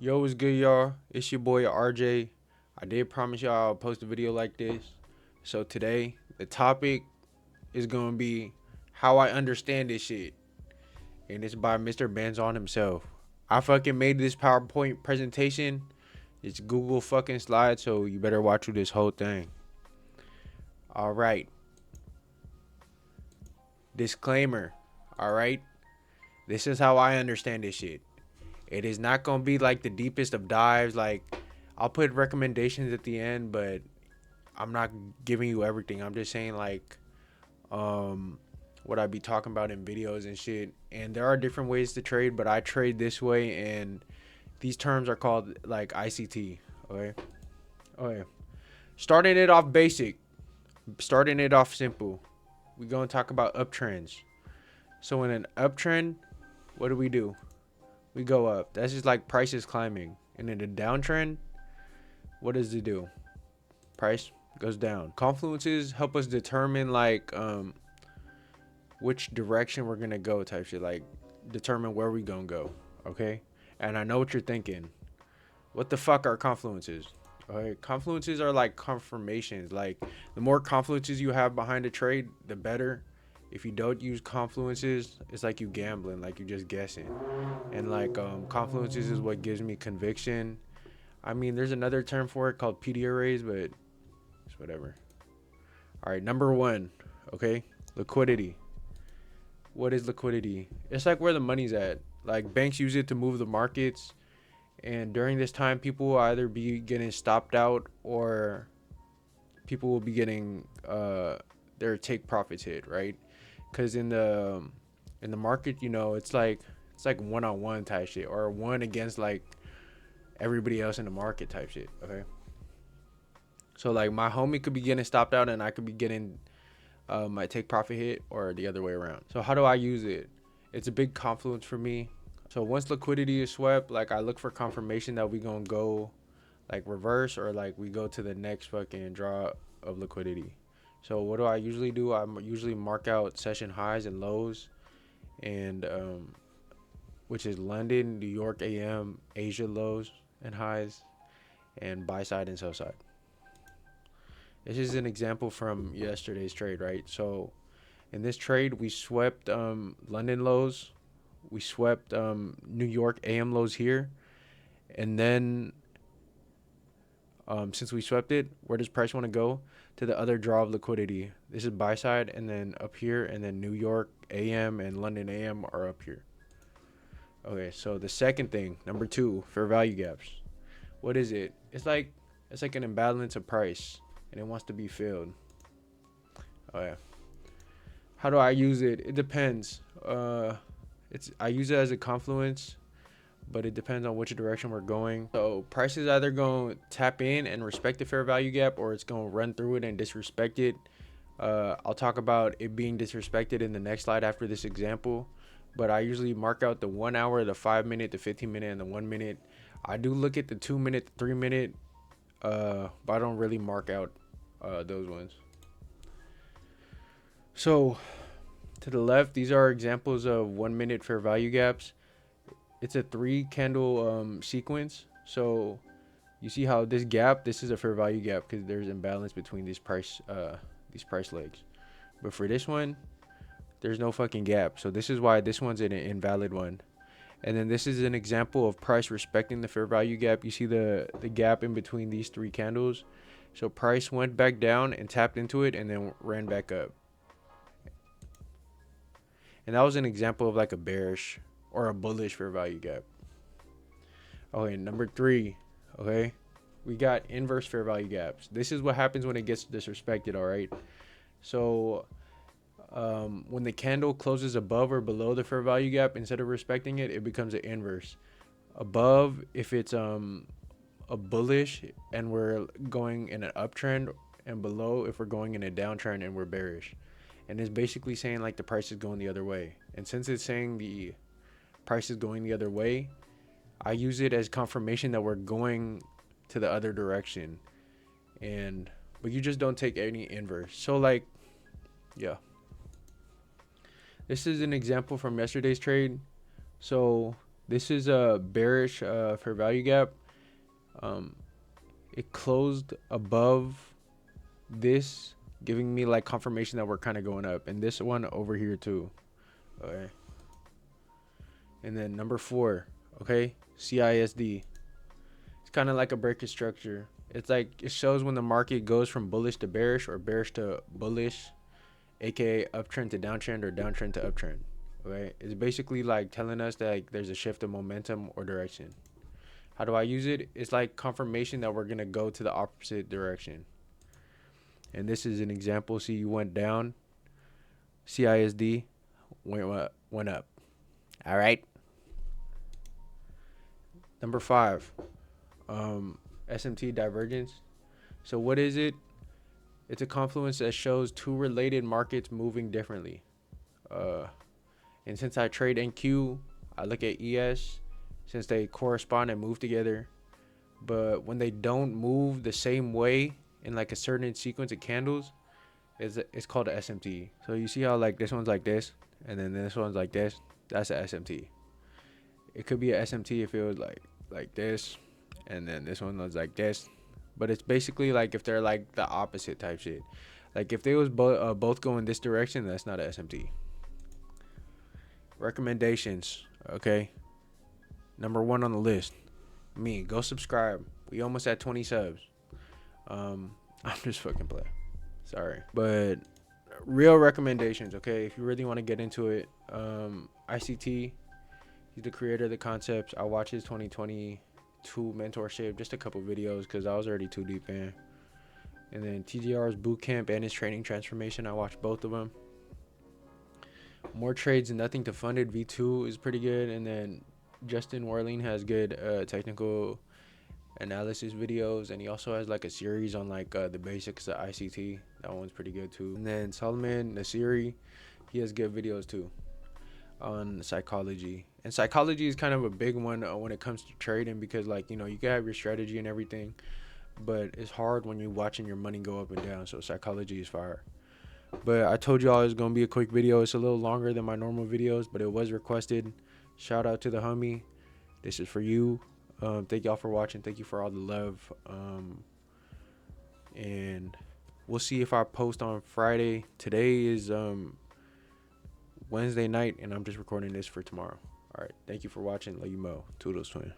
Yo, what's good, y'all? It's your boy RJ. I did promise y'all I'll post a video like this. So today, the topic is gonna be how I understand this shit, and it's by Mr. Benzon himself. I fucking made this PowerPoint presentation. It's Google fucking slides, so you better watch through this whole thing. All right. Disclaimer. All right. This is how I understand this shit. It is not gonna be like the deepest of dives. Like, I'll put recommendations at the end, but I'm not giving you everything. I'm just saying like what I be talking about in videos and shit. And there are different ways to trade, but I trade this way, and these terms are called like ICT. Okay. Okay. Starting it off basic, starting it off simple. We gonna talk about uptrends. So in an uptrend, what do? We go up. That's just like prices climbing. And in a downtrend, what does it do? Price goes down. Confluences help us determine like which direction we're gonna go type shit. Like determine where we gonna go. Okay? And I know what you're thinking. What the fuck are confluences? Okay, confluences are like confirmations. Like the more confluences you have behind a trade, the better. If you don't use confluences, it's like you gambling, like you just guessing. And like confluences is what gives me conviction. I mean, there's another term for it called PD arrays, but it's whatever. All right, number one, okay, liquidity. What is liquidity? It's like where the money's at. Like banks use it to move the markets, and during this time, people will either be getting stopped out or people will be getting their take profits hit, right? Because in the market, it's like one on one type shit, or one against like everybody else in the market type shit. Okay. So like my homie could be getting stopped out and I could be getting my take profit hit, or the other way around. So how do I use it? It's a big confluence for me. So once liquidity is swept, like I look for confirmation that we gonna go like reverse, or like we go to the next fucking draw of liquidity. So what do I usually do? I usually mark out session highs and lows, and which is London, New York AM, Asia lows and highs, and buy side and sell side. This is an example from yesterday's trade, right? So in this trade, we swept London lows, we swept New York AM lows here, and then since we swept it, where does price want to go? To the other draw of liquidity. This is buy side, and then up here, and then New York AM and London AM are up here. Okay, so the second thing, number two, fair value gaps. What is it? It's like an imbalance of price, and it wants to be filled. Oh yeah. How do I use it? It depends. I use it as a confluence, but it depends on which direction we're going. So price is either going to tap in and respect the fair value gap, or it's going to run through it and disrespect it. I'll talk about it being disrespected in the next slide after this example, but I usually mark out the 1 hour, the 5 minute, the 15 minute, and the 1 minute. I do look at the 2 minute, the 3 minute, but I don't really mark out those ones. So to the left, these are examples of 1 minute fair value gaps. It's a 3 candle sequence. So you see how this is a fair value gap because there's imbalance between these price legs. But for this one, there's no fucking gap. So this is why this one's an invalid one. And then this is an example of price respecting the fair value gap. You see the gap in between these 3 candles. So price went back down and tapped into it and then ran back up. And that was an example of like a bearish or a bullish fair value gap. Okay, number 3. Okay, we got inverse fair value gaps. This is what happens when it gets disrespected. All right. So when the candle closes above or below the fair value gap, instead of respecting it, it becomes an inverse. Above, if it's a bullish and we're going in an uptrend, and below if we're going in a downtrend and we're bearish. And it's basically saying like the price is going the other way. And since it's saying the price is going the other way, I use it as confirmation that we're going to the other direction. But you just don't take any inverse. So like, yeah. This is an example from yesterday's trade. So This is a bearish fair value gap. It closed above this, giving me like confirmation that we're kind of going up, and this one over here too. Okay. And then number 4, okay, CISD. It's kind of like a breaker structure. It's like it shows when the market goes from bullish to bearish or bearish to bullish, aka uptrend to downtrend or downtrend to uptrend. Okay, it's basically like telling us that like there's a shift of momentum or direction. How do I use it? It's like confirmation that we're gonna go to the opposite direction. And this is an example. See, you went down, CISD went up. All right. Number 5, SMT divergence. So what is it? It's a confluence that shows two related markets moving differently. And since I trade NQ, I look at ES since they correspond and move together. But when they don't move the same way in like a certain sequence of candles, it's called a SMT. So you see how like this one's like this, and then this one's like this. That's a SMT. It could be a SMT if it was like this, and then this one was like this. But it's basically like if they're like the opposite type shit. Like if they was both going this direction, that's not a SMT. Recommendations, okay. Number 1 on the list, me. Go subscribe. We almost at 20 subs. I'm just fucking playing. Sorry, but real recommendations, okay. If you really want to get into it, ICT. He's the creator of the concepts. I watched his 2022 mentorship, just a couple videos because I was already too deep in. And then TGR's bootcamp and his training transformation. I watched both of them. More Trades and Nothing to Funded V2 is pretty good. And then Justin Warling has good technical analysis videos, and he also has like a series on like the basics of ICT. That one's pretty good too. And then Solomon Nasiri, he has good videos too on psychology. And psychology is kind of a big one when it comes to trading, because like, you know, you can have your strategy and everything, but it's hard when you're watching your money go up and down. So psychology is fire. But I told y'all it was gonna be a quick video. It's a little longer than my normal videos, but it was requested. Shout out to the homie. This is for you. Thank y'all for watching. Thank you for all the love. And we'll see if I post on Friday. Today is Wednesday night, and I'm just recording this for tomorrow. All right. Thank you for watching. Love you, Mo. Toodles, twin.